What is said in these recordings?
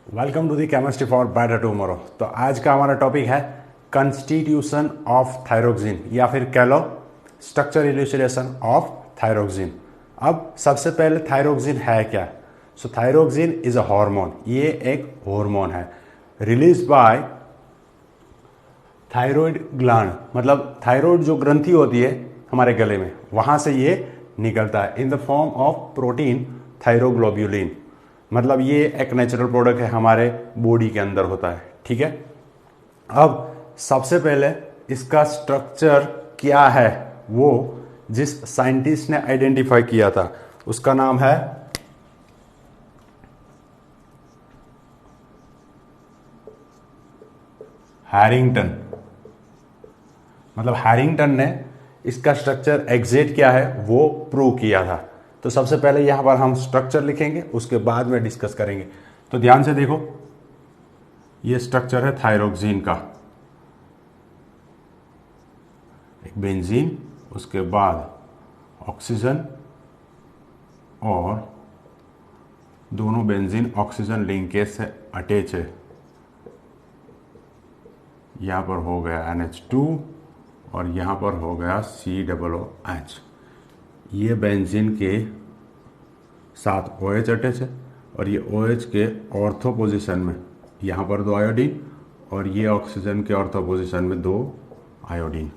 Welcome to the chemistry for better tomorrow. तो आज का हमारा टॉपिक है कंस्टिट्यूशन ऑफ थायरोक्सिन या फिर कह लो स्ट्रक्चर इल्यूस्ट्रेशन ऑफ थायरोक्सिन। अब सबसे पहले थायरोक्सिन है क्या? सो थायरोक्सिन इज अ हार्मोन। ये एक हार्मोन है रिलीज बाय थायराइड ग्लैंड, मतलब थायराइड जो ग्रंथि होती है हमारे गले में, वहां से ये निकलता है in the form of protein thyroglobulin. मतलब ये एक नेचुरल प्रोडक्ट है, हमारे बॉडी के अंदर होता है। ठीक है, अब सबसे पहले इसका स्ट्रक्चर क्या है वो जिस साइंटिस्ट ने आइडेंटिफाई किया था उसका नाम है हैरिंगटन। मतलब हैरिंगटन ने इसका स्ट्रक्चर एग्जैक्ट क्या है वो प्रूव किया था। तो सबसे पहले यहां पर हम स्ट्रक्चर लिखेंगे, उसके बाद में डिस्कस करेंगे। तो ध्यान से देखो, ये स्ट्रक्चर है थायरोक्सिन का, एक बेंजीन, उसके बाद ऑक्सीजन, और दोनों बेंजीन ऑक्सीजन लिंकेज से अटैच है। यहां पर हो गया NH2 और यहां पर हो गया COOH। ये बेंजीन के साथ OH अटैच है और ये OH के ऑर्थो पोजीशन में यहाँ पर 2 आयोडीन और ये ऑक्सीजन के ऑर्थो पोजीशन में 2 आयोडीन।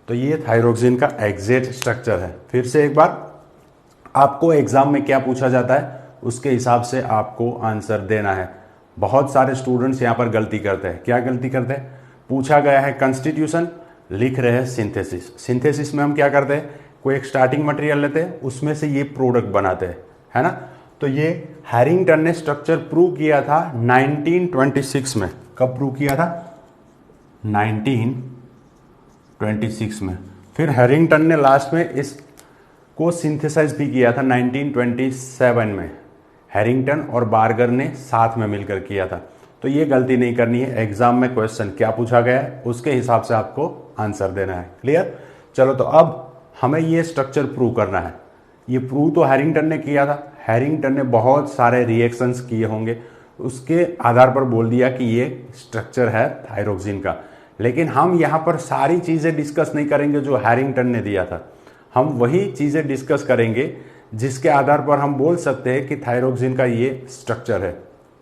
तो ये थायरोक्सिन का एग्जैक्ट स्ट्रक्चर है। फिर से एक बार, आपको एग्जाम में क्या पूछा जाता है उसके हिसाब से आपको आंसर देना है। बहुत सारे स्टूडेंट्स यहाँ पर गलती करते हैं। क्या गलती करते हैं? पूछा गया है कंस्टिट्यूशन, लिख रहे हैं सिंथेसिस। सिंथेसिस में हम क्या करते हैं, कोई एक स्टार्टिंग मटेरियल लेते हैं, उसमें से ये प्रोडक्ट बनाते हैं, है ना। तो ये हैरिंगटन ने स्ट्रक्चर प्रूव किया था 1926 में। कब प्रूव किया था? 1926 में। फिर हैरिंगटन ने लास्ट में इसको सिंथेसाइज भी किया था 1927 में। हैरिंगटन और बार्गर ने साथ में मिलकर किया था। तो ये गलती नहीं करनी है। एग्जाम में क्वेश्चन क्या पूछा गया है उसके हिसाब से आपको आंसर देना है। क्लियर? चलो, तो अब हमें ये स्ट्रक्चर प्रूव करना है। ये प्रूव तो हैरिंगटन ने किया था। हैरिंगटन ने बहुत सारे रिएक्शंस किए होंगे, उसके आधार पर बोल दिया कि ये स्ट्रक्चर है थायरोक्सिन का। लेकिन हम यहाँ पर सारी चीज़ें डिस्कस नहीं करेंगे जो हैरिंगटन ने दिया था। हम वही चीज़ें डिस्कस करेंगे जिसके आधार पर हम बोल सकते हैं कि थायरोक्सिन का ये स्ट्रक्चर है।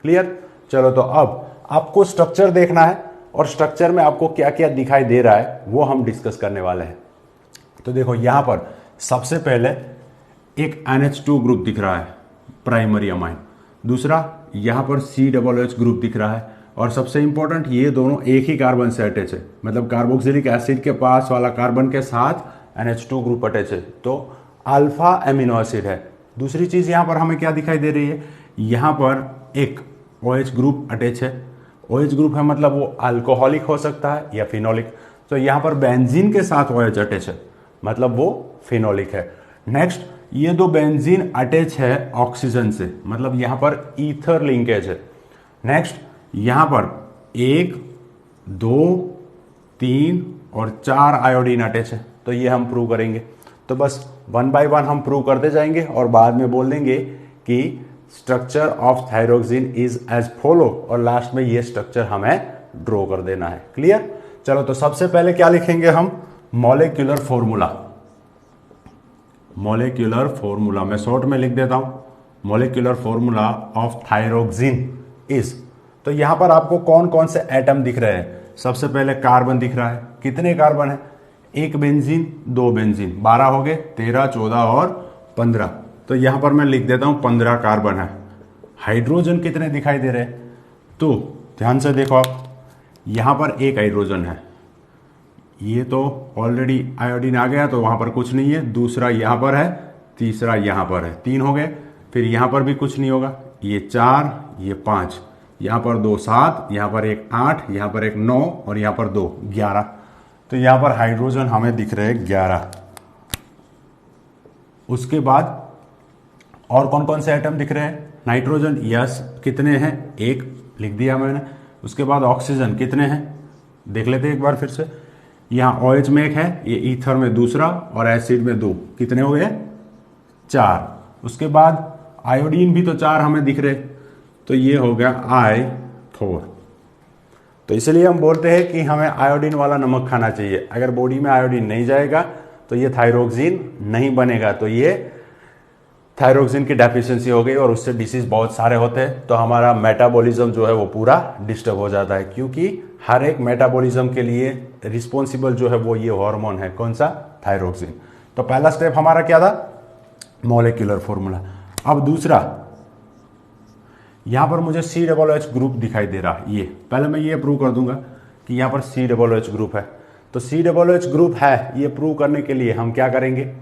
क्लियर? चलो, तो अब आपको स्ट्रक्चर देखना है और स्ट्रक्चर में आपको क्या क्या दिखाई दे रहा है वो हम डिस्कस करने वाले हैं। तो देखो, यहां पर सबसे पहले एक NH2 ग्रुप दिख रहा है, प्राइमरी अमाइन। दूसरा यहां पर COOH ग्रुप दिख रहा है, और सबसे इंपॉर्टेंट ये दोनों एक ही कार्बन से अटैच है। मतलब कार्बोक्सिलिक एसिड के पास वाला कार्बन के साथ NH2 ग्रुप अटैच है, तो अल्फा एमिनो एसिड है। दूसरी चीज यहां पर हमें क्या दिखाई दे रही है, यहां पर एक OH ग्रुप अटैच है। OH ग्रुप है मतलब वो अल्कोहलिक हो सकता है या फिनोलिक। तो यहां पर बेंजीन के साथ OH अटैच है, मतलब वो फिनोलिक है। नेक्स्ट, ये दो बेंजीन अटैच है ऑक्सीजन से, मतलब यहां पर ईथर लिंकेज है। नेक्स्ट, यहां पर 1, 2, 3 और 4 आयोडीन अटैच है। तो ये हम प्रूव करेंगे। तो बस 1 बाय 1 हम प्रूव करते जाएंगे और बाद में बोल देंगे कि structure of thyroxine is as follow, और लास्ट में ये स्ट्रक्चर हमें ड्रॉ कर देना है। क्लियर? चलो, तो सबसे पहले क्या लिखेंगे हम? Molecular formula. मॉलिक्यूलर फॉर्मूला मैं शॉर्ट में लिख देता हूं। Molecular formula of thyroxine is, तो यहां पर आपको कौन कौन से एटम दिख रहे हैं? सबसे पहले कार्बन दिख रहा है। कितने कार्बन है? एक बेंजीन, 2 बेंजीन, 12 हो गए, 13, 14 और 15। तो यहां पर मैं लिख देता हूं 15 कार्बन है। हाइड्रोजन कितने दिखाई दे रहे हैं? तो ध्यान से देखो आप, यहां पर एक हाइड्रोजन है। ये तो ऑलरेडी आयोडीन आ गया तो वहां पर कुछ नहीं है। दूसरा यहां पर है, तीसरा यहां पर है, 3 हो गए। फिर यहां पर भी कुछ नहीं होगा। ये 4, ये 5, यहां पर 2 7, यहां पर एक 8, यहां पर एक 9 और यहां पर 2 11। तो यहां पर हाइड्रोजन हमें दिख रहे हैं 11। उसके बाद और कौन कौन से एटम दिख रहे हैं? नाइट्रोजन, यस, कितने हैं? 1 लिख दिया मैंने। उसके बाद ऑक्सीजन कितने हैं देख लेते हैं एक बार फिर से। यहाँ OH में एक है, ये ईथर में दूसरा और एसिड में 2, कितने हो गए? 4। उसके बाद आयोडीन भी तो 4 हमें दिख रहे। तो ये हो गया आइथोर। तो इसलिए हम बोलते हैं कि हमें आयोडीन वाला नमक खाना चाहिए। अगर बॉडी में आयोडीन नहीं जाएगा तो ये थायरोक्सिन नहीं बनेगा, तो ये थायरोक्सिन की डेफिशिएंसी हो गई और उससे डिसीज बहुत सारे होते हैं। तो हमारा मेटाबॉलिज्म जो है वो पूरा डिस्टर्ब हो जाता है, क्योंकि हर एक मेटाबॉलिज्म के लिए रिस्पॉन्सिबल जो है वो ये हार्मोन है, कौन सा, थायरोक्सिन। तो पहला स्टेप हमारा क्या था, मॉलिक्यूलर फॉर्मूला। अब दूसरा, यहां पर मुझे COOH ग्रुप दिखाई दे रहा है। ये पहले मैं ये प्रूव कर दूंगा कि यहां पर COOH ग्रुप है। तो COOH ग्रुप है, ये प्रूव करने के लिए हम क्या करेंगे,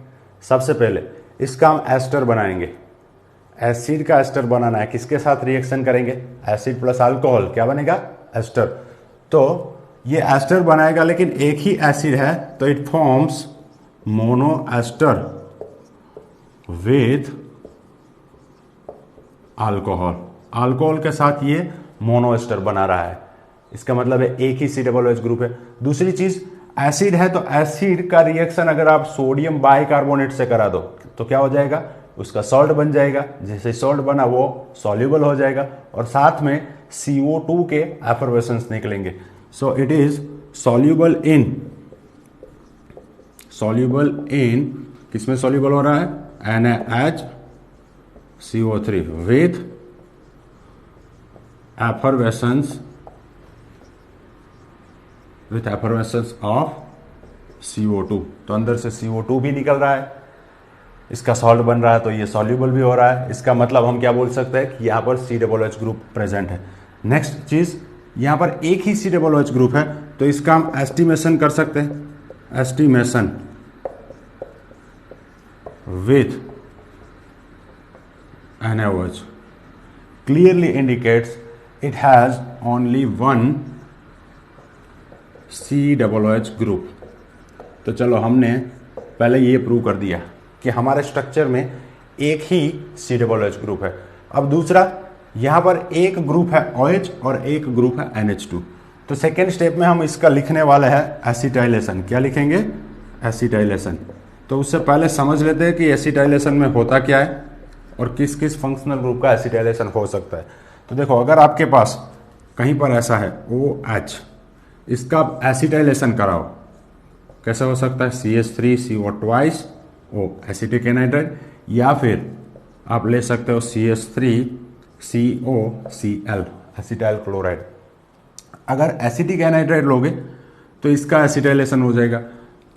सबसे पहले इसका हम एस्टर बनाएंगे। एसिड का एस्टर बनाना है, किसके साथ रिएक्शन करेंगे, एसिड प्लस अल्कोहल, क्या बनेगा, एस्टर। तो ये एस्टर बनाएगा, लेकिन एक ही एसिड है, तो it forms mono ester with alcohol. Alcohol के साथ ये मोनो एस्टर बना रहा है, इसका मतलब है एक ही COOH ग्रुप है। दूसरी चीज, एसिड है, तो एसिड का रिएक्शन अगर आप सोडियम बाइकार्बोनेट से करा दो तो क्या हो जाएगा, उसका सॉल्ट बन जाएगा। जैसे सॉल्ट बना वो सॉल्युबल हो जाएगा और साथ में CO2 के एफर्वेसेंस निकलेंगे। So it is soluble in किसमें सॉल्युबल हो रहा है, NaHCO3 विथ एफर्वेसेंस ऑफ CO2। तो अंदर से CO2 भी निकल रहा है, इसका सॉल्ट बन रहा है, तो ये सॉल्युबल भी हो रहा है। इसका मतलब हम क्या बोल सकते हैं कि यहाँ पर COOH ग्रुप प्रेजेंट है। नेक्स्ट चीज, यहाँ पर एक ही COOH ग्रुप है, तो इसका हम एस्टिमेशन कर सकते हैं। Estimation with NaOH clearly indicates it has only one COOH group. तो चलो हमने पहले ये प्रूव कर दिया कि हमारे स्ट्रक्चर में एक ही COOH ग्रुप है। अब दूसरा, यहां पर एक ग्रुप है OH और एक ग्रुप है NH2। तो सेकेंड स्टेप में हम इसका लिखने वाले हैं एसिटाइलेशन। क्या लिखेंगे, एसिटाइलेशन। तो उससे पहले समझ लेते हैं कि एसिटाइलेशन में होता क्या है और किस किस फंक्शनल ग्रुप का एसिटाइलेशन हो सकता है। तो देखो, अगर आपके पास कहीं पर ऐसा है OH, इसका आप एसिटाइलेशन कराओ, कैसे हो सकता है, CH3CO O एसिटिक एनाइड्राइड, या फिर आप ले सकते हो CH3COCl एसिटाइल क्लोराइड। अगर एसिटिक एनाइड्राइड लोगे तो इसका एसिटाइलेशन हो जाएगा,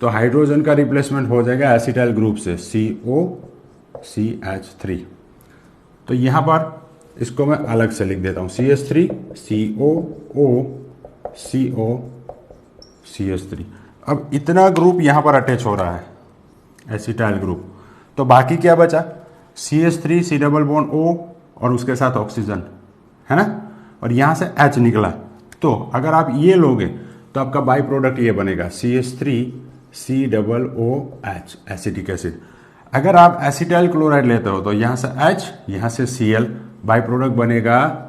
तो हाइड्रोजन का रिप्लेसमेंट हो जाएगा एसिटाइल ग्रुप से COCH3। तो यहां पर इसको मैं अलग से लिख देता हूं, CH3COOCO-CH3। अब इतना ग्रुप यहां पर अटैच हो रहा है, एसिटाइल ग्रुप। तो बाकी क्या बचा, CH3 C double bond O और उसके साथ ऑक्सीजन, है ना, और यहां से H निकला। तो अगर आप ये लोगे तो आपका बाई प्रोडक्ट ये बनेगा CH3COOH एसिटिक एसिड। अगर आप एसिटाइल क्लोराइड लेते हो तो यहां से H, यहां से Cl, बाई प्रोडक्ट बनेगा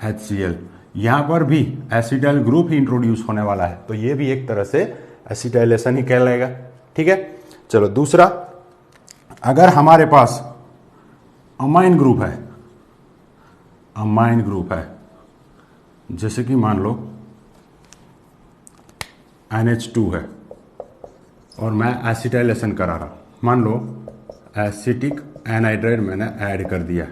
HCl। यहां पर भी एसिटाइल ग्रुप ही इंट्रोड्यूस होने वाला है, तो ये भी एक तरह से एसिटाइलेशन ही कहलाएगा। ठीक है, चलो दूसरा, अगर हमारे पास अमाइन ग्रुप है, अमाइन ग्रुप है, जैसे कि मान लो NH2 है और मैं एसिटाइलेशन करा रहा हूं, मान लो एसिटिक एनाइड्राइड मैंने ऐड कर दिया,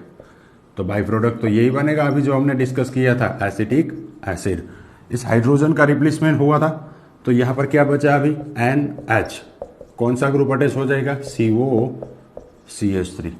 तो बाई प्रोडक्ट तो यही बनेगा अभी जो हमने डिस्कस किया था, एसिटिक एसिड। इस हाइड्रोजन का रिप्लेसमेंट हुआ था, तो यहां पर क्या बचा अभी, NH, कौन सा ग्रुप अटैच हो जाएगा, COCH3।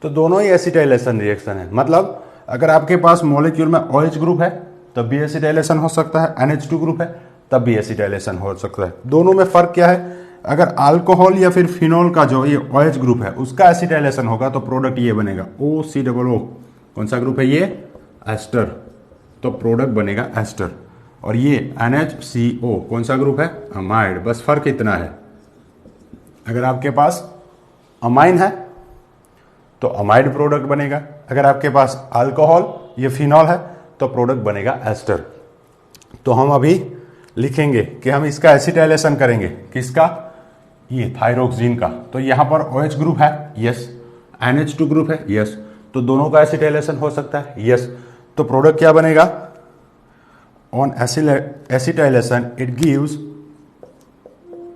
तो दोनों ही एसिटाइलेशन रिएक्शन है। मतलब अगर आपके पास मॉलिक्यूल में OH ग्रुप है तब भी एसिटाइलेशन हो सकता है, NH2 ग्रुप है तब भी एसिटाइलेशन हो सकता है। दोनों में फर्क क्या है, अगर अल्कोहल या फिर फिनोल का जो ये OH ग्रुप है उसका एसिटाइलेशन होगा तो प्रोडक्ट ये बनेगा OCOO, कौन सा ग्रुप है ये, एस्टर, तो प्रोडक्ट बनेगा एस्टर। और ये NHCO कौन सा ग्रुप है, अमाइड। बस फर्क इतना है, अगर आपके पास अमाइन है तो अमाइड प्रोडक्ट बनेगा, अगर आपके पास अल्कोहल या फिनॉल है तो प्रोडक्ट बनेगा एस्टर। तो हम अभी लिखेंगे कि हम इसका एसिटाइलेशन करेंगे, किसका, ये थायरोक्सिन का। तो यहां पर OH ग्रुप है, यस, NH2 ग्रुप है, यस, तो दोनों का एसिटाइलेशन हो सकता है, यस। तो प्रोडक्ट क्या बनेगा? On acetylation it gives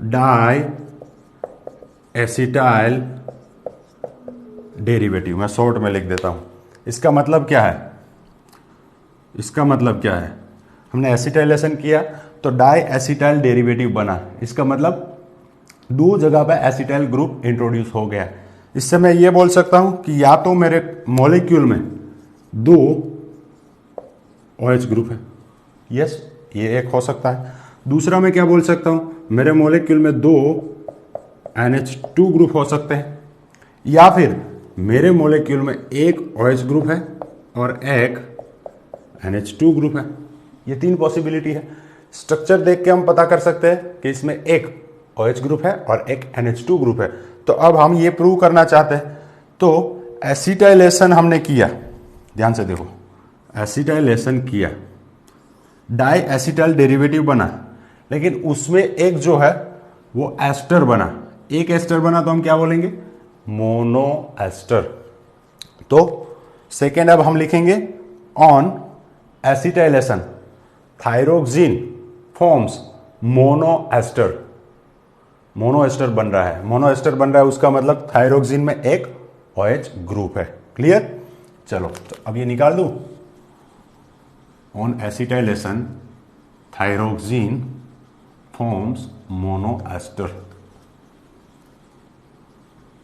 di acetyl derivative. मैं शॉर्ट में लिख देता हूं। इसका मतलब क्या है? इसका मतलब क्या है? हमने एसिटाइलेशन किया तो डाई एसिटाइल डेरिवेटिव बना। इसका मतलब दो जगह पे एसिटाइल ग्रुप इंट्रोड्यूस हो गया। इससे मैं ये बोल सकता हूं कि या तो मेरे मॉलिक्यूल में दो OH ग्रुप है, यस, ये एक हो सकता है। दूसरा मैं क्या बोल सकता हूं? मेरे मॉलिक्यूल में दो NH2 ग्रुप हो सकते हैं, या फिर मेरे मॉलिक्यूल में एक OH ग्रुप है और एक NH2 ग्रुप है। ये तीन पॉसिबिलिटी है। स्ट्रक्चर देख के हम पता कर सकते हैं कि इसमें एक OH ग्रुप है और एक NH2 ग्रुप है। तो अब हम ये प्रूव करना चाहते हैं। तो एसिटाइलेशन हमने किया, ध्यान से देखो, एसिटाइलेशन किया, डाई एसिटाइल डेरिवेटिव बना, लेकिन उसमें एक जो है वो एस्टर बना। एक एस्टर बना तो हम क्या बोलेंगे? Mono ester. तो सेकेंड अब हम लिखेंगे on acetylation thyroxine forms mono ester. Mono ester बन रहा है। मोनो एस्टर बन रहा है, उसका मतलब थायरोक्सिन में एक OH ग्रुप है। क्लियर? चलो तो अब ये निकाल दूं। On acetylation thyroxine forms mono ester.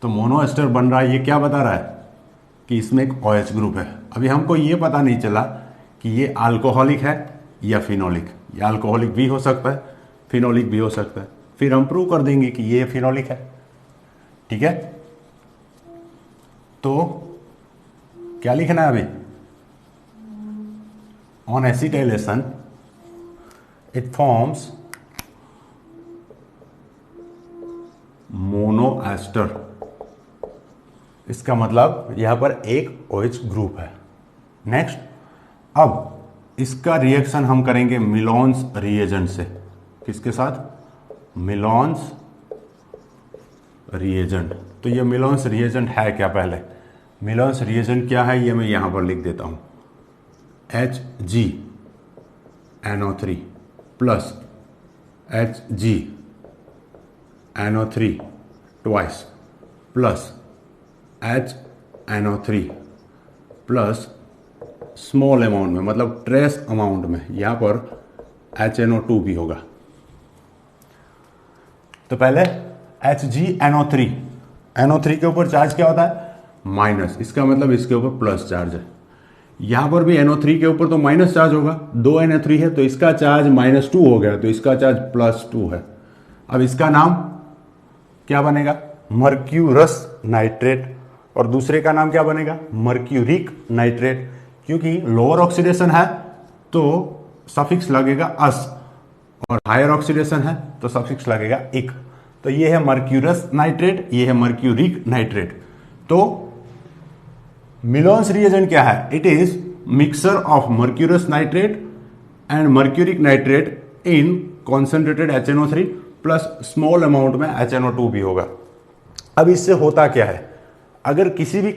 तो मोनो एस्टर बन रहा है, ये क्या बता रहा है? कि इसमें एक OH ग्रुप है। अभी हमको ये पता नहीं चला कि ये अल्कोहलिक है या फिनोलिक। ये अल्कोहलिक भी हो सकता है, फिनोलिक भी हो सकता है। फिर हम प्रूव कर देंगे कि ये फिनोलिक है। ठीक है, तो क्या लिखना है अभी? On acetylation it forms mono ester. इसका मतलब यहां पर एक OH ग्रुप है। नेक्स्ट, अब इसका रिएक्शन हम करेंगे मिलोन्स रिएजेंट से। किसके साथ? मिलोन्स रिएजेंट। तो ये मिलोन्स रिएजेंट है क्या? पहले मिलोन्स रिएजेंट क्या है ये मैं यहां पर लिख देता हूं। HgNO3 plus HgNO3 twice plus HNO3 plus small amount में, मतलब ट्रेस अमाउंट में, यहां पर HNO2 भी होगा। तो पहले HgNO3, NO3 के ऊपर चार्ज क्या होता है? माइनस। इसका मतलब इसके ऊपर प्लस चार्ज है। यहां पर भी NO3 के ऊपर तो माइनस चार्ज होगा। दो NO3 है तो इसका चार्ज -2 हो गया, तो इसका चार्ज +2 है। अब इसका नाम क्या बनेगा? Mercurous nitrate. और दूसरे का नाम क्या बनेगा? Mercuric nitrate. क्योंकि लोअर ऑक्सीडेशन है तो सफिक्स लगेगा अस, और हायर ऑक्सीडेशन है तो सफिक्स लगेगा इक। तो ये है मर्क्यूरस नाइट्रेट, ये है मर्क्यूरिक नाइट्रेट। तो मिलोन्स रिएजेंट क्या है? It is mixer of mercurous nitrate and mercuric nitrate in concentrated HNO3 plus small amount में HNO2 भी होगा। अब इससे होता क्या है? अगर किसी भी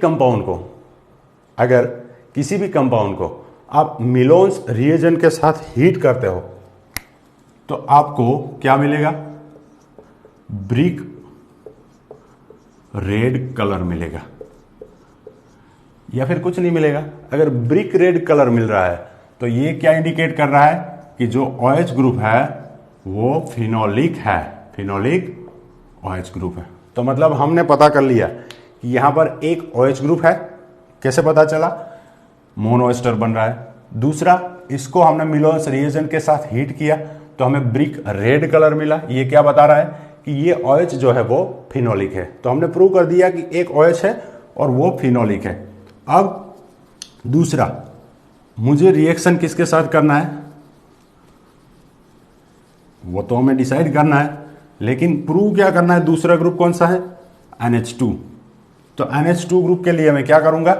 कंपाउंड को आप मिलोन्स रिएजेंट के साथ हीट करते हो तो आपको क्या मिलेगा? ब्रिक रेड कलर मिलेगा, या फिर कुछ नहीं मिलेगा। अगर ब्रिक रेड कलर मिल रहा है तो ये क्या इंडिकेट कर रहा है? कि जो OH ग्रुप है वो फिनोलिक है, फिनोलिक OH ग्रुप है। तो मतलब हमने पता कर लिया कि यहां पर एक OH ग्रुप है। कैसे पता चला? मोनो एस्टर बन रहा है। दूसरा, इसको हमने मिलोन्स रिएजेंट के साथ हीट किया तो हमें ब्रिक रेड कलर मिला। ये क्या बता रहा है? कि ये OH जो है वो फिनोलिक है। तो हमने प्रूव कर दिया कि एक OH है और वो फिनोलिक है। अब दूसरा, मुझे रिएक्शन किसके साथ करना है वो तो हमें डिसाइड करना है, लेकिन प्रूव क्या करना है? दूसरा ग्रुप कौन सा है? NH2। तो NH2 ग्रुप के लिए मैं क्या करूंगा?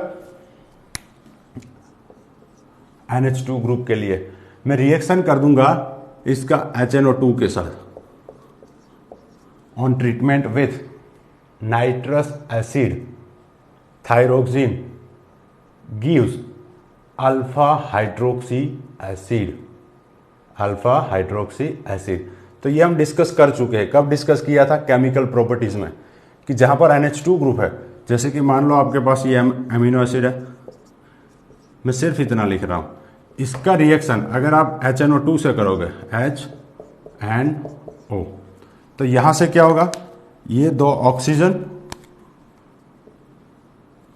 NH2 ग्रुप के लिए मैं रिएक्शन कर दूंगा इसका HNO2 के साथ। On treatment with nitrous acid thyroxine gives alpha hydroxy acid, alpha hydroxy acid. तो ये हम डिस्कस कर चुके हैं। कब डिस्कस किया था? केमिकल प्रॉपर्टीज में, कि जहां पर NH2 ग्रुप है, जैसे कि मान लो आपके पास ये अमीनो एसिड है, मैं सिर्फ इतना लिख रहा हूं, इसका रिएक्शन अगर आप HNO2 से करोगे, HNO, तो यहां से क्या होगा, ये 2 ऑक्सीजन,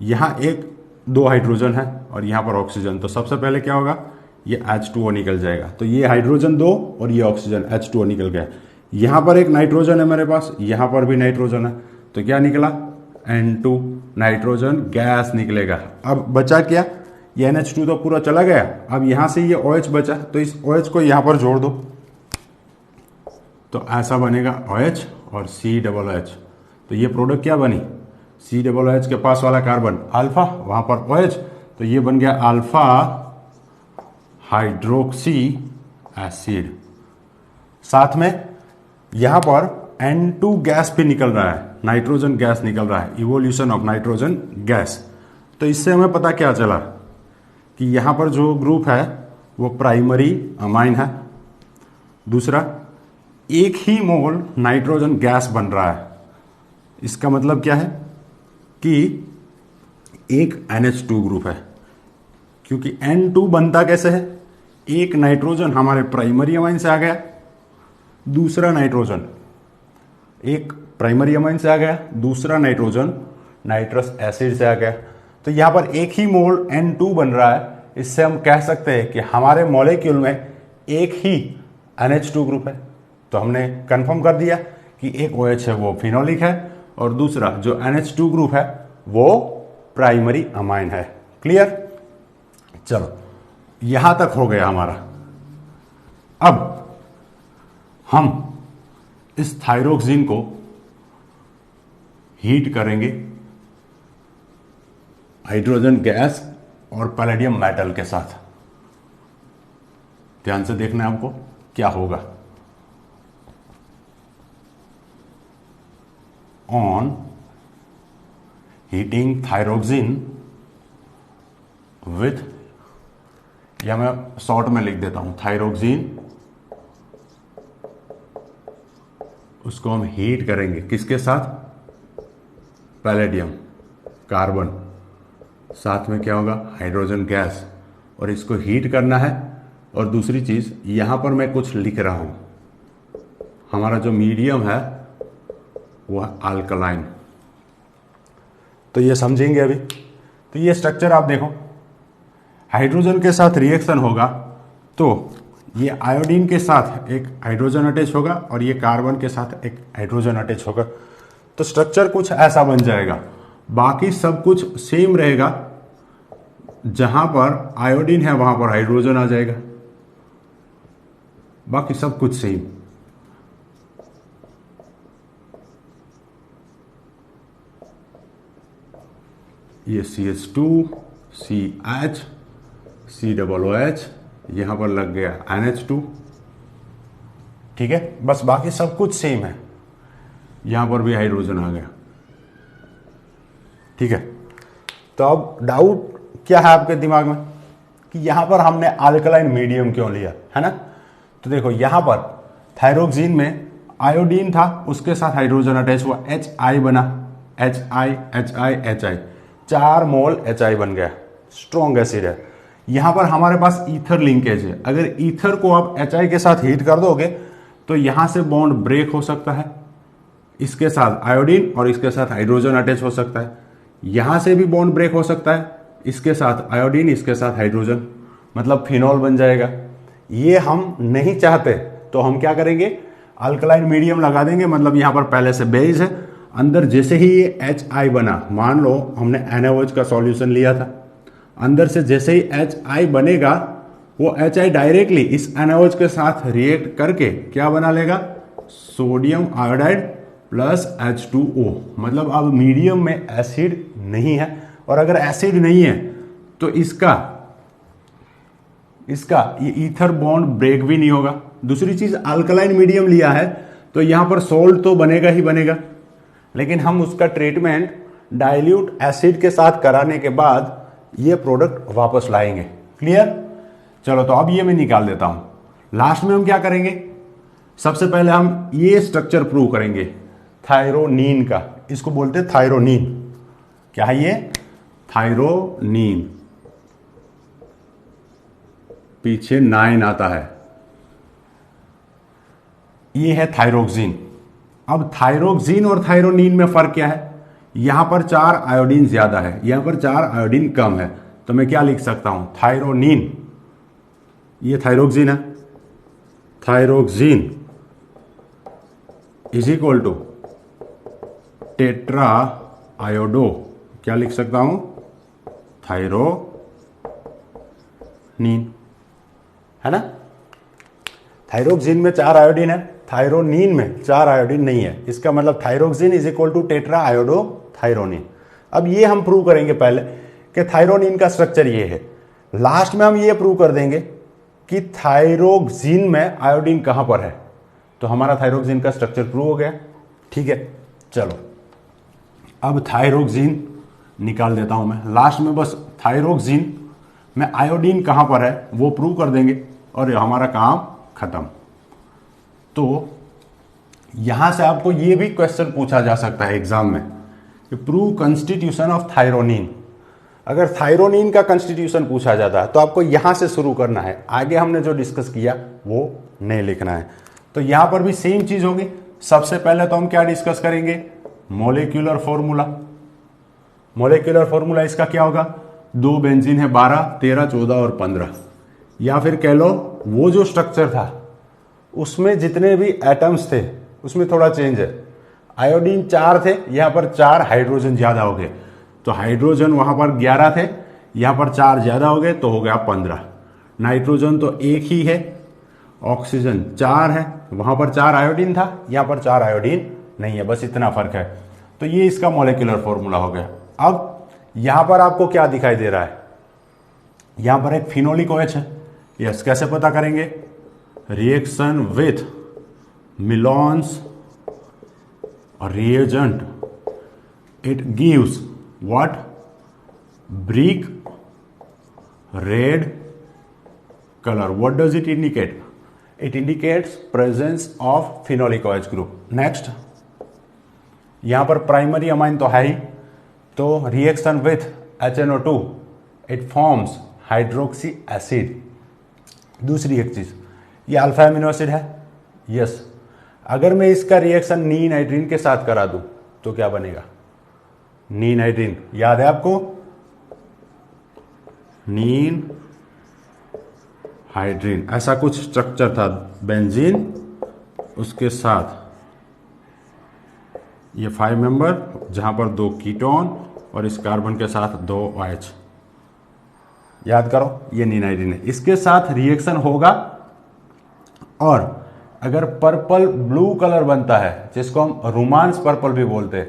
यहां एक 2 हाइड्रोजन है और यहां पर ऑक्सीजन, तो सबसे पहले क्या होगा, ये H2O निकल जाएगा। तो ये हाइड्रोजन 2 और ये ऑक्सीजन H2O निकल गया। यहां पर एक नाइट्रोजन है मेरे पास, यहां पर भी नाइट्रोजन है, तो क्या निकला, N2, नाइट्रोजन गैस निकलेगा। अब बचा क्या, ये NH2 तो पूरा चला गया, अब यहां से ये OH बचा, तो इस OH को यहां पर जोड़ दो, तो ऐसा बनेगा OH और COH। तो ये प्रोडक्ट क्या बनी, COH के पास वाला कार्बन अल्फा, वहां पर OH, तो ये बन गया अल्फा हाइड्रोक्सी एसिड। साथ में यहां पर N2 गैस भी निकल रहा है, नाइट्रोजन गैस निकल रहा है, इवोल्यूशन ऑफ नाइट्रोजन गैस। तो इससे हमें पता क्या चला कि यहां पर जो ग्रुप है वो प्राइमरी अमाइन है। दूसरा, एक ही मोल नाइट्रोजन गैस बन रहा है। इसका मतलब क्या है कि एक NH2 ग्रुप है, क्योंकि N2 बनता कैसे है, एक नाइट्रोजन हमारे प्राइमरी अमाइन से आ गया, दूसरा नाइट्रोजन एक प्राइमरी अमाइन से आ गया, दूसरा नाइट्रोजन नाइट्रस एसिड से आ गया। तो यहां पर एक ही मोल N2 बन रहा है। इससे हम कह सकते हैं कि हमारे मॉलिक्यूल में एक ही NH2 ग्रुप है। तो हमने कंफर्म कर दिया कि एक OH है वो फिनोलिक है और दूसरा जो NH2 ग्रुप है वो प्राइमरी अमाइन है। क्लियर? चलो, यहां तक हो गया हमारा। अब हम इस थायरोक्सिन को हीट करेंगे हाइड्रोजन गैस और पैलेडियम मेटल के साथ। ध्यान से देखना है आपको क्या होगा। ऑन हीटिंग थायरोक्सिन विथ, या मैं शॉर्ट में लिख देता हूं, थायरोक्सिन, उसको हम हीट करेंगे किसके साथ, पैलेडियम, कार्बन, साथ में क्या होगा, हाइड्रोजन गैस, और इसको हीट करना है। और दूसरी चीज, यहां पर मैं कुछ लिख रहा हूं, हमारा जो मीडियम है वो है अल्कलाइन। तो ये समझेंगे अभी। तो ये स्ट्रक्चर आप देखो, हाइड्रोजन के साथ रिएक्शन होगा तो ये आयोडीन के साथ एक हाइड्रोजन अटैच होगा और ये कार्बन के साथ एक हाइड्रोजन अटैच होगा। तो स्ट्रक्चर कुछ ऐसा बन जाएगा। बाकी सब कुछ सेम रहेगा, जहां पर आयोडीन है वहां पर हाइड्रोजन आ जाएगा, बाकी सब कुछ सेम। ये CH2 CH COOH, यहां पर लग गया NH2, ठीक है। बस बाकी सब कुछ सेम है, यहां पर भी हाइड्रोजन आ गया, ठीक है। तो अब डाउट क्या है आपके दिमाग में कि यहां पर हमने अल्कलाइन मीडियम क्यों लिया, है ना। तो देखो, यहां पर थायरोक्सिन में आयोडीन था, उसके साथ हाइड्रोजन अटैच हुआ, HI बना, HI 4 मोल HI बन गया, स्ट्रॉन्ग एसिड है। यहां पर हमारे पास ईथर लिंकेज है। अगर ईथर को आप HI के साथ हीट कर दोगे तो यहां से बॉन्ड ब्रेक हो सकता है, इसके साथ आयोडीन और इसके साथ हाइड्रोजन अटैच हो सकता है। यहां से भी बॉन्ड ब्रेक हो सकता है, इसके साथ आयोडीन, इसके साथ हाइड्रोजन, मतलब फिनॉल बन जाएगा। ये हम नहीं चाहते, तो हम क्या करेंगे, अल्कलाइन मीडियम लगा देंगे। मतलब यहां पर पहले से बेस है, अंदर जैसे ही ये HI बना, मान लो हमने NaOH का सॉल्यूशन लिया था, अंदर से जैसे ही HI बनेगा, वो HI डायरेक्टली इस NaOH के साथ रिएक्ट करके क्या बना लेगा, सोडियम आयोडाइड प्लस H2O। मतलब अब मीडियम में एसिड नहीं है, और अगर एसिड नहीं है तो इसका ये ईथर बॉन्ड ब्रेक भी नहीं होगा। दूसरी चीज, अल्कलाइन मीडियम लिया है तो यहां पर सोल्ट तो बनेगा ही बनेगा, लेकिन हम उसका ट्रीटमेंट डाइल्यूट एसिड के साथ कराने के बाद ये प्रोडक्ट वापस लाएंगे। क्लियर? चलो तो अब ये मैं निकाल देता हूं। लास्ट में हम क्या करेंगे, सबसे पहले हम ये स्ट्रक्चर प्रूव करेंगे थायरोनीन का। इसको बोलते हैं थायरोनीन। क्या है ये? थायरोनीन। पीछे 9 आता है, ये है थायरोक्सिन। अब थायरोक्सिन और थायरोनीन में फर्क क्या है? यहां पर 4 आयोडीन ज्यादा है, यहां पर 4 आयोडीन कम है। तो मैं क्या लिख सकता हूं? थायरोनीन, ये थायरोक्सिन है, thyroxine is equal to tetra iodo. क्या लिख सकता हूं? थायरोनीन, है ना? थायरोक्सिन में 4 आयोडीन है, थायरोनीन में 4 आयोडीन नहीं है। इसका मतलब thyroxine is equal to tetra iodo thyronine. अब ये हम प्रूव करेंगे पहले कि थायरोनीन का स्ट्रक्चर ये है। लास्ट में हम ये प्रूव कर देंगे कि थायरोक्सिन में आयोडीन कहां पर है। तो हमारा थायरोक्सिन का स्ट्रक्चर प्रूव हो गया। ठीक है, चलो अब थायरोक्सिन निकाल देता हूं मैं। लास्ट में बस थायरोक्सिन में आयोडीन कहां पर है वो प्रूव कर देंगे और हमारा काम खत्म। तो यहां से आपको यह भी क्वेश्चन पूछा जा सकता है एग्जाम में कि प्रूव कंस्टिट्यूशन ऑफ थायरोनीन। अगर थायरोनीन का कंस्टिट्यूशन पूछा जाता है तो आपको यहां से शुरू करना है, आगे हमने जो डिस्कस किया वो नहीं लिखना है। तो यहां पर भी सेम चीज होगी। सबसे पहले तो हम क्या डिस्कस करेंगे? Molecular formula. मोलिक्यूलर फॉर्मूला इसका क्या होगा? 2 बेंजीन है, 12, 13, 14 और 15। या फिर कह लो वो जो स्ट्रक्चर था उसमें जितने भी एटम्स थे उसमें थोड़ा चेंज है। आयोडीन 4 थे, यहां पर 4 हाइड्रोजन ज्यादा हो गए। तो हाइड्रोजन वहां पर 11 थे, यहां पर 4 ज्यादा हो गए तो हो गया 15। नाइट्रोजन तो एक ही है, ऑक्सीजन 4 है, वहां पर 4 आयोडीन था, यहां पर 4 आयोडीन नहीं है, बस इतना फर्क है। तो ये इसका मॉलिक्यूलर फॉर्मूला हो गया। अब यहां पर आपको क्या दिखाई दे रहा है? यहां पर एक फिनोलिक OH है। यस, कैसे पता करेंगे? Reaction with Millon's reagent, it gives what? Brick red color. What does it indicate? It indicates presence of phenolic OH group. Next, यहां पर प्राइमरी अमाइन तो है ही, तो reaction with HNO2 it forms hydroxy acid. दूसरी एक चीज, ये alpha amino acid है। यस, अगर मैं इसका रिएक्शन नी नाइट्रीन के साथ करा दूं तो क्या बनेगा? नी नाइट्रीन, याद है आपको? नीन हाइड्रीन, ऐसा कुछ स्ट्रक्चर था बेंजीन, उसके साथ ये 5 मेंबर जहां पर 2 कीटोन और इस कार्बन के साथ 2 OH। याद करो, ये नी नाइट्रीन है। इसके साथ रिएक्शन होगा और अगर पर्पल ब्लू कलर बनता है, जिसको हम रोमांस पर्पल भी बोलते हैं,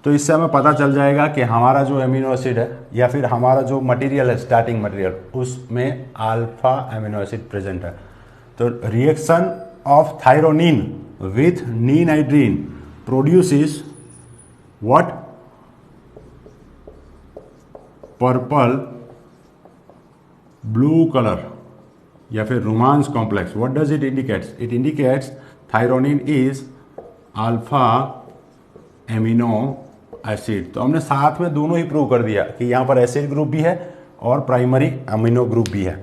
तो इससे हमें पता चल जाएगा कि हमारा जो एमिनो एसिड है या फिर हमारा जो मटेरियल है, स्टार्टिंग मटेरियल, उसमें अल्फा एमिनो एसिड प्रेजेंट है। तो reaction of thyronine with ninhydrin produces what? Purple blue colour या फिर Ruhemann's complex. What does it indicates? It indicates thyronine is alpha amino acid. तो हमने साथ में दोनों ही प्रूव कर दिया कि यहां पर एसिड ग्रुप भी है और प्राइमरी अमीनो ग्रुप भी है।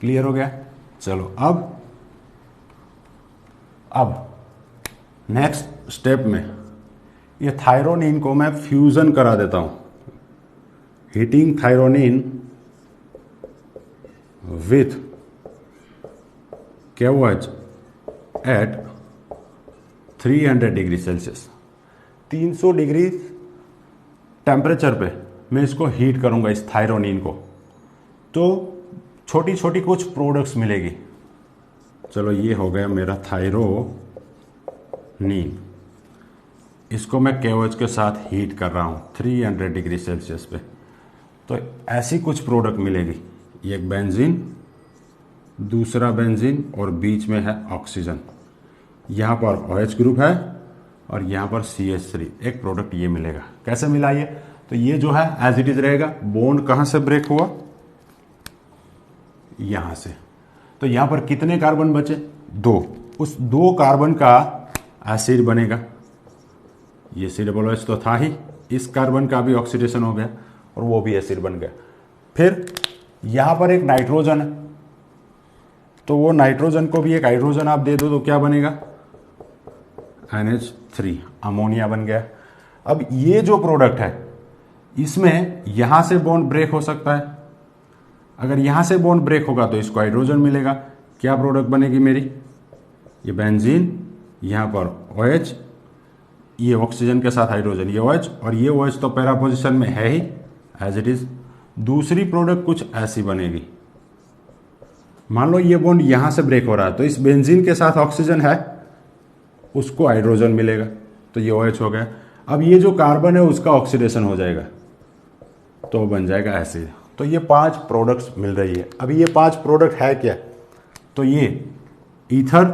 क्लियर हो गया? चलो अब नेक्स्ट स्टेप में ये थायरोनीन को मैं फ्यूजन करा देता हूं। Heating thyronine with KOH at 300 degree Celsius. 300 degree temperature पे मैं इसको हीट करूंगा, इस थायरोनीन को, तो छोटी छोटी कुछ प्रोडक्ट्स मिलेगी। चलो ये हो गया मेरा थायरोनीन, इसको मैं KOH के साथ हीट कर रहा हूं 300 डिग्री सेल्सियस पे। तो ऐसी कुछ प्रोडक्ट मिलेगी, एक बेंजीन, दूसरा बेंजीन और बीच में है ऑक्सीजन। यहाँ पर OH ग्रुप है और यहाँ पर CH3, एक प्रोडक्ट ये मिलेगा। कैसे मिला ये? तो ये जो है एज इट इज रहेगा। बॉन्ड कहाँ से ब्रेक हुआ? यहां से। तो यहां पर कितने कार्बन बचे? 2। उस 2 कार्बन का एसिड बनेगा। ये COOH तो था ही, इस कार्बन का भी ऑक्सीडेशन हो गया और वो भी एसिड बन गया। फिर यहां पर एक नाइट्रोजन है, तो वो नाइट्रोजन को भी एक हाइड्रोजन आप दे दो तो क्या बनेगा? NH3, अमोनिया बन गया। अब ये जो प्रोडक्ट है इसमें यहां से बॉन्ड ब्रेक हो सकता है। अगर यहां से बॉन्ड ब्रेक होगा तो इसको हाइड्रोजन मिलेगा। क्या प्रोडक्ट बनेगी मेरी? ये बेंजीन, यहां पर OH, ये ऑक्सीजन के साथ हाइड्रोजन, ये OH, और ये OH तो पैरा पोजिशन में है ही एज इट इज। दूसरी प्रोडक्ट कुछ ऐसी बनेगी। मान लो ये बॉन्ड यहां से ब्रेक हो रहा है तो इस बेंजीन के साथ ऑक्सीजन है, उसको हाइड्रोजन मिलेगा, तो ये OH हो गया। अब ये जो कार्बन है उसका ऑक्सीडेशन हो जाएगा तो बन जाएगा एसिड। तो ये 5 प्रोडक्ट्स मिल रही है। अब ये 5 प्रोडक्ट है क्या? तो ये ईथर,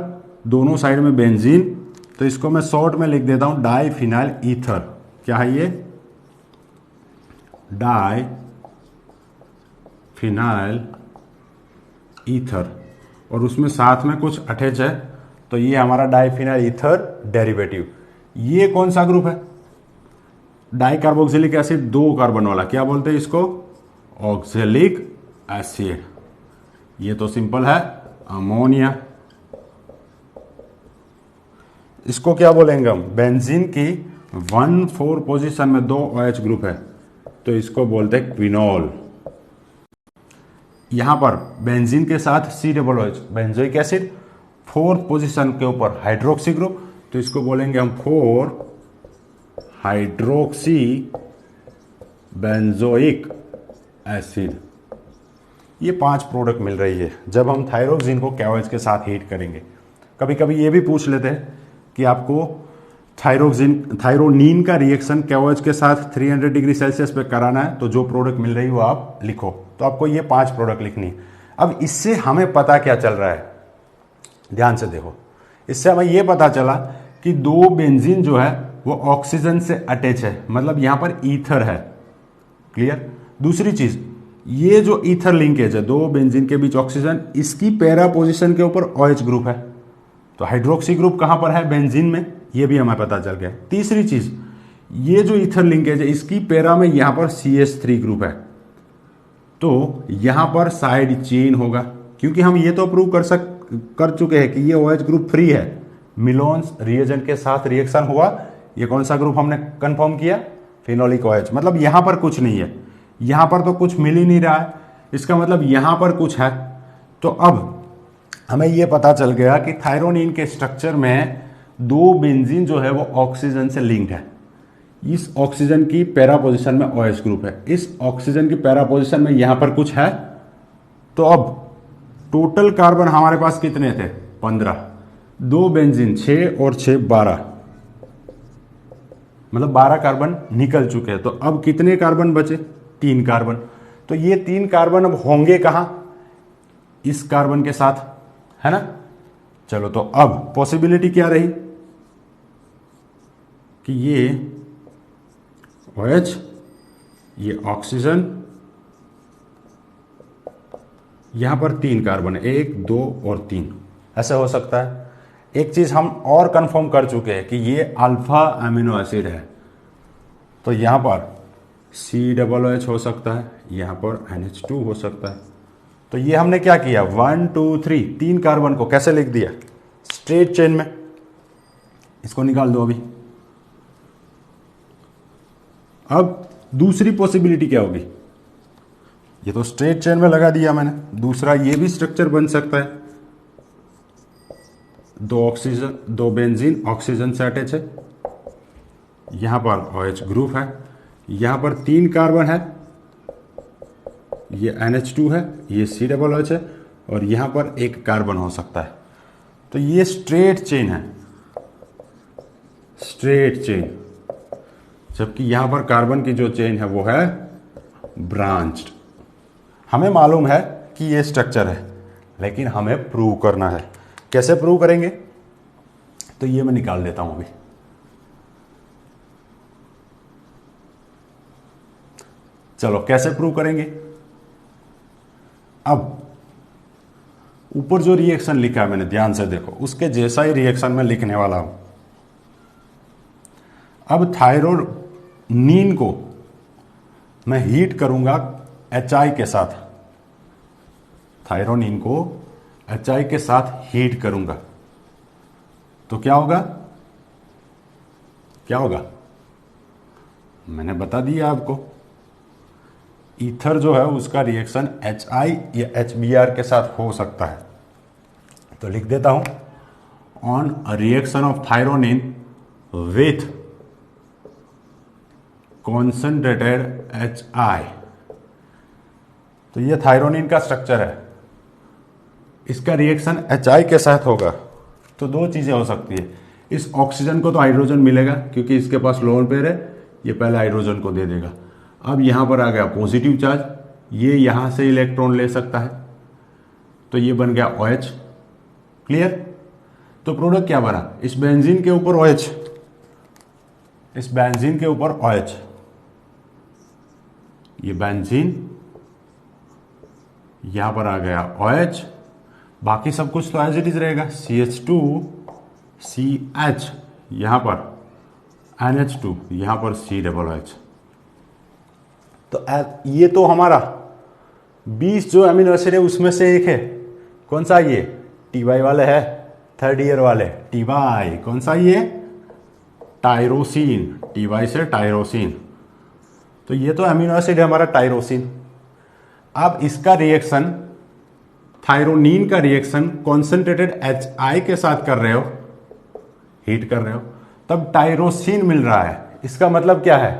दोनों साइड में बेंजीन, तो इसको मैं शॉर्ट में लिख देता हूं डाइफिनाइल ईथर। क्या है ये? डाइफिनाइल ईथर, और उसमें साथ में कुछ अटैच है, तो ये हमारा डाइफिनाइल ईथर डेरिवेटिव। ये कौन सा ग्रुप है? डाइकार्बोक्सिलिक एसिड, 2 कार्बन वाला। क्या बोलते हैं इसको? Oxalic acid. ये तो सिंपल है, अमोनिया। इसको क्या बोलेंगे हम? बेंजीन की 1,4 पोजीशन में 2 OH ग्रुप है तो इसको बोलते हैं क्विनोल। यहां पर बेंजीन के साथ COOH, benzoic acid, 4th position के ऊपर हाइड्रोक्सी ग्रुप, तो इसको बोलेंगे हम 4 हाइड्रोक्सी बेंजोइक एसिड। ये 5 प्रोडक्ट मिल रही है जब हम थायरोक्सिन को KOH के साथ हीट करेंगे। कभी कभी ये भी पूछ लेते हैं कि आपको थायरोनीन का रिएक्शन KOH के साथ 300 डिग्री सेल्सियस पे कराना है, तो जो प्रोडक्ट मिल रही है वो आप लिखो। तो आपको ये 5 प्रोडक्ट लिखनी है। अब इससे हमें पता क्या चल रहा है? ध्यान से देखो। इससे हमें ये पता चला कि 2 बेंजीन जो है वो ऑक्सीजन से अटैच है, मतलब यहां पर ईथर है। क्लियर? दूसरी चीज, ये जो ईथर लिंकेज है 2 बेंजीन के बीच ऑक्सीजन, इसकी पैरा पोजीशन के ऊपर OH ग्रुप है, तो हाइड्रोक्सी ग्रुप कहां पर है? बेंजीन में। ये भी हमें पता चल गया। तीसरी चीज, ये जो ईथर लिंकेज है इसकी पैरा में यहां पर CH3 ग्रुप है, तो यहां पर साइड चेन होगा, क्योंकि हम ये तो प्रूव कर चुके हैं कि ये OH ग्रुप फ्री है। मिलोन्स रिएजेंट के साथ रिएक्शन हुआ, ये कौन सा ग्रुप हमने कंफर्म किया? Phenolic OH। मतलब यहां पर कुछ नहीं है, यहां पर तो कुछ मिल ही नहीं रहा है, इसका मतलब यहां पर कुछ है। तो अब हमें यह पता चल गया कि थायरोनीन के स्ट्रक्चर में 2 बेंजीन जो है वो ऑक्सीजन से लिंक्ड है। इस ऑक्सीजन की पैरा पोजीशन में OH ग्रुप है, इस ऑक्सीजन की पैरा पोजीशन में यहां पर कुछ है। तो अब टोटल कार्बन हमारे पास कितने थे? 15। 2 बेंजीन 6 और 6 12, मतलब 12 कार्बन निकल चुके हैं। तो अब कितने कार्बन बचे? 3 कार्बन। तो ये 3 कार्बन अब होंगे कहां? इस कार्बन के साथ, है ना? चलो, तो अब पॉसिबिलिटी क्या रही कि ये OH, ये ऑक्सीजन, यहां पर 3 कार्बन है, 1 2 और 3, ऐसा हो सकता है। एक चीज हम और कंफर्म कर चुके हैं कि ये अल्फा अमीनो एसिड है, तो यहां पर COOH हो सकता है, यहां पर NH2 हो सकता है। तो ये हमने क्या किया? 1 2 3, 3 कार्बन को कैसे लिख दिया? स्ट्रेट चेन में। इसको निकाल दो अभी। अब दूसरी पॉसिबिलिटी क्या होगी? ये तो स्ट्रेट चेन में लगा दिया मैंने। दूसरा ये भी स्ट्रक्चर बन सकता है, 2 बेंजीन ऑक्सीजन से अटैच है, यहां पर OH ग्रुप है, यहां पर 3 कार्बन है, ये NH2 है, ये COOH है, और यहां पर 1 कार्बन हो सकता है। तो ये स्ट्रेट चेन है, स्ट्रेट चेन। जबकि यहां पर कार्बन की जो चेन है वो है ब्रांच्ड। हमें मालूम है कि ये स्ट्रक्चर है, लेकिन हमें प्रूव करना है। कैसे प्रूव करेंगे? तो ये मैं निकाल देता हूं अभी। चलो, कैसे प्रूव करेंगे? अब ऊपर जो रिएक्शन लिखा है मैंने, ध्यान से देखो, उसके जैसा ही रिएक्शन मैं लिखने वाला हूं। अब थायरोनीन को मैं हीट करूंगा HI के साथ, थायरोनीन को HI के साथ हीट करूंगा तो क्या होगा, क्या होगा, मैंने बता दिया आपको। ईथर जो है उसका रिएक्शन HI या HBr के साथ हो सकता है, तो लिख देता हूं, on a reaction of thyronine with concentrated HI। तो ये थायरोनीन का स्ट्रक्चर है, इसका रिएक्शन HI के साथ होगा तो दो चीजें हो सकती है। इस ऑक्सीजन को तो हाइड्रोजन मिलेगा क्योंकि इसके पास लोन पेयर है, ये पहले हाइड्रोजन को दे देगा। अब यहां पर आ गया पॉजिटिव चार्ज, ये यहां से इलेक्ट्रॉन ले सकता है तो ये बन गया OH। क्लियर? तो प्रोडक्ट क्या बना, इस बेंजीन के ऊपर OH, इस बेंजीन के ऊपर OH, ये बेंजीन, यहां पर आ गया OH, बाकी सब कुछ तो एज इट इज रहेगा, CH2CH, यहां पर NH2, यहां पर COOH। तो ये तो हमारा 20 जो अमीनो एसिड है उसमें से एक है, कौन सा, ये TY वाले है, थर्ड ईयर वाले, TY कौन सा, ये टायरोसिन, TY से टायरोसिन, तो ये तो अमीनो एसिड है हमारा टायरोसिन। अब इसका रिएक्शन, थायरोनीन का रिएक्शन कॉन्सेंट्रेटेड HI के साथ कर रहे हो, हीट कर रहे हो, तब टायरोसिन मिल रहा है। इसका मतलब क्या है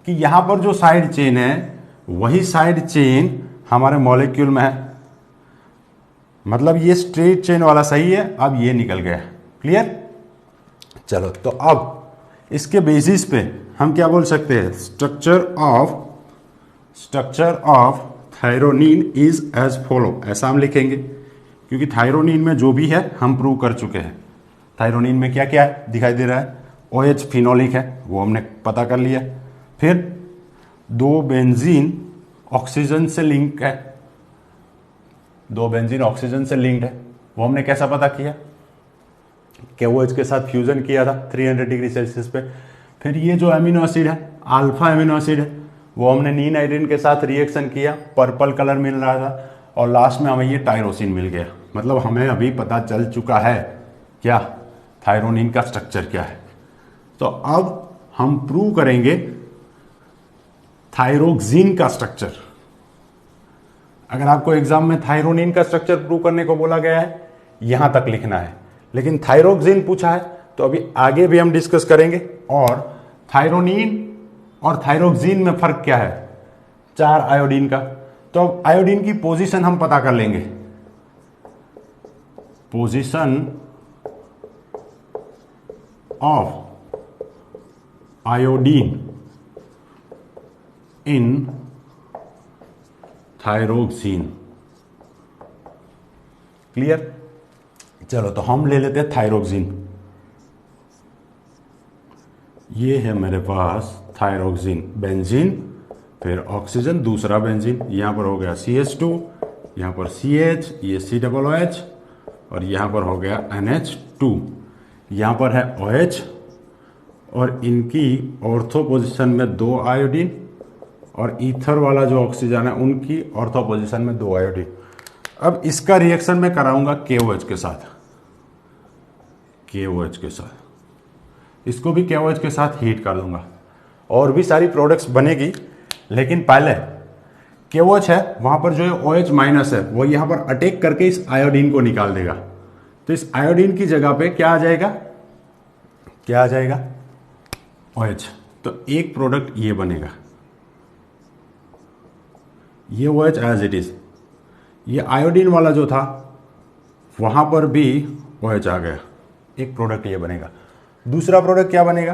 कि यहां पर जो साइड चेन है वही साइड चेन हमारे मॉलिक्यूल में है, मतलब ये स्ट्रेट चेन वाला सही है, अब ये निकल गया। क्लियर? चलो, तो अब इसके बेसिस पे हम क्या बोल सकते हैं, structure of thyronine is as follow, ऐसा हम लिखेंगे क्योंकि थायरोनीन में जो भी है हम प्रूव कर चुके हैं। थायरोनीन में क्या क्या है दिखाई दे रहा है, OH फिनोलिक है, वो हमने पता कर लिया। फिर दो बेंजीन ऑक्सीजन से लिंक है, दो बेंजीन ऑक्सीजन से लिंक्ड है, वो हमने कैसा पता किया, KOH के साथ फ्यूजन किया था 300 डिग्री सेल्सियस पे। फिर ये जो अमीनो एसिड है, अल्फा अमीनो एसिड है, वो हमने नीन आयोडीन के साथ रिएक्शन किया, पर्पल कलर मिल रहा था, और लास्ट में हमें ये टायरोसिन मिल गया। मतलब हमें अभी पता चल चुका है क्या, थायरोनीन का स्ट्रक्चर क्या है। तो अब हम प्रूव करेंगे थायरोक्सिन का स्ट्रक्चर। अगर आपको एग्जाम में थायरोनीन का स्ट्रक्चर प्रूव करने को बोला गया है, यहां तक लिखना है, लेकिन थायरोक्सिन पूछा है तो अभी आगे भी हम डिस्कस करेंगे। और थायरोनीन और थायरोक्सिन में फर्क क्या है, 4 आयोडीन का। तो अब आयोडीन की पोजीशन हम पता कर लेंगे, position of iodine in thyroxine. Clear? चलो, तो हम ले लेते हैं थायरोक्सिन। ये है मेरे पास थायरोक्सिन, बेंजीन, फिर ऑक्सीजन, दूसरा बेंजीन, यहां पर हो गया CH2, यहां पर CH, ये COOH, और यहां पर हो गया NH2, यहां पर है OH, और इनकी ऑर्थो पोजीशन में 2 आयोडीन, और ईथर वाला जो ऑक्सीजन है उनकी ऑर्थो पोजीशन में 2 आयोडीन। अब इसका रिएक्शन मैं कराऊंगा KOH के साथ, KOH के साथ, इसको भी KOH के साथ हीट कर दूंगा, और भी सारी प्रोडक्ट्स बनेगी, लेकिन पहले KOH है, वहां पर जो है OH माइनस है, वो यहां पर अटैक करके इस आयोडीन को निकाल देगा। तो इस आयोडीन की जगह पे क्या आ जाएगा, क्या आ जाएगा, OH। तो एक प्रोडक्ट ये बनेगा, ये OH एज इट इज। ये आयोडीन वाला जो था वहां पर भी OH आ गया, एक प्रोडक्ट ये बनेगा। दूसरा प्रोडक्ट क्या बनेगा,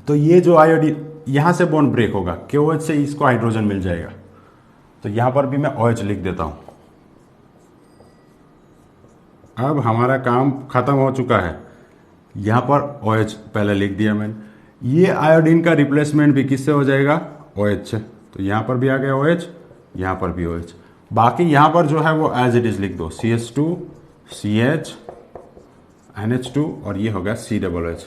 तो ये जो आयोडीन, यहां से बॉन्ड ब्रेक होगा, KOH से इसको हाइड्रोजन मिल जाएगा, तो यहां पर भी मैं OH लिख देता हूं। अब हमारा काम खत्म हो चुका है, यहां पर OH पहले लिख दिया मैंने। ये आयोडीन का रिप्लेसमेंट भी किससे हो जाएगा, OH से, तो यहां पर भी आ गया OH, यहां पर भी OH। बाकी यहां पर जो है वो एज इट इज लिख दो, CH2 CH NH2 और ये हो गया COOH।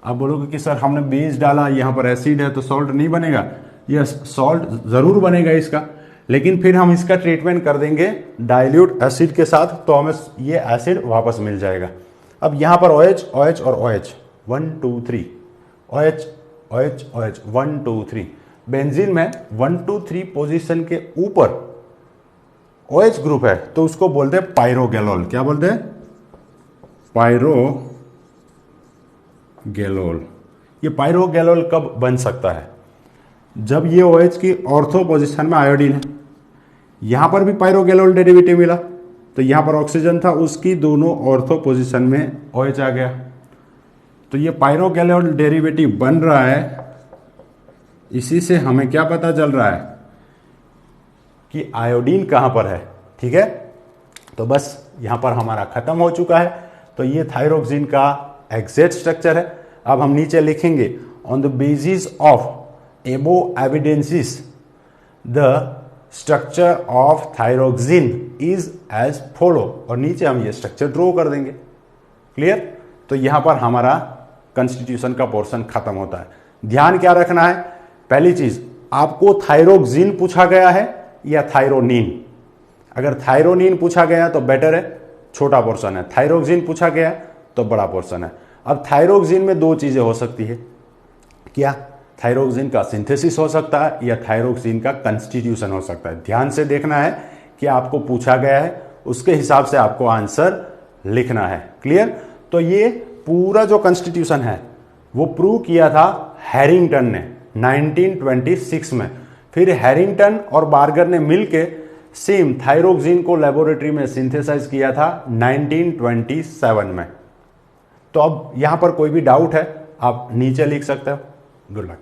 अब बोलोगे कि सर हमने बेस डाला, यहाँ पर एसिड है तो सॉल्ट नहीं बनेगा। यस, सॉल्ट ज़रूर बनेगा इसका, लेकिन फिर हम इसका ट्रीटमेंट कर देंगे डाइल्यूट एसिड के साथ, तो हमें ये एसिड वापस मिल जाएगा। अब यहाँ पर OH OH और OH 1 2 3 OH OH OH 1 2 3। Benzene में 1 2 3 पोजीशन के ऊपर OH ग्रुप है तो उसको बोलते हैं पायरोगैलोल। क्या बोलते हैं? पायरोगैलोल। ये पायरोगैलोल कब बन सकता है? जब ये OH की ऑर्थो पोजीशन में आयोडीन है, यहां पर भी पायरोगैलोल डेरिवेटिव मिला, तो यहां पर ऑक्सीजन था, उसकी दोनों ऑर्थो पोजीशन में OH आ गया, तो ये पायरोगैलोल डेरिवेटिव बन रहा है। इसी से हमें क्या पता चल रहा है कि आयोडीन कहां पर है। ठीक है, तो बस यहां पर हमारा खत्म हो चुका है। तो ये थायरोक्सिन का एग्जैक्ट स्ट्रक्चर है। अब हम नीचे लिखेंगे on the basis of above evidences the structure of thyroxine is as follow, और नीचे हम ये स्ट्रक्चर ड्रॉ कर देंगे। क्लियर? तो यहां पर हमारा कॉन्स्टिट्यूशन का पोर्शन खत्म होता है। ध्यान क्या रखना है? पहली चीज, आपको थायरोक्सिन पूछा गया है या थायरोनिन। अगर थायरोनिन पूछा गया तो बेटर है, छोटा पोर्शन है। थायरोक्सिन पूछा गया तो बड़ा पोर्शन है। अब थायरोक्सिन में दो चीजें हो सकती है। क्या? थायरोक्सिन का सिंथेसिस हो सकता है या थायरोक्सिन का कंस्टिट्यूशन हो सकता है। ध्यान से देखना है कि आपको पूछा गया है, उसके हिसाब से आपको आंसर लिखना है। क्लियर? तो ये पूरा जो कंस्टिट्यूशन है वो प्रूव किया था हैरिंगटन ने 1926 में। फिर हैरिंगटन और बार्गर ने मिलके सेम थायरोक्सिन को लेबोरेटरी में सिंथेसाइज किया था 1927 में। तो अब यहां पर कोई भी डाउट है आप नीचे लिख सकते हो। Good luck.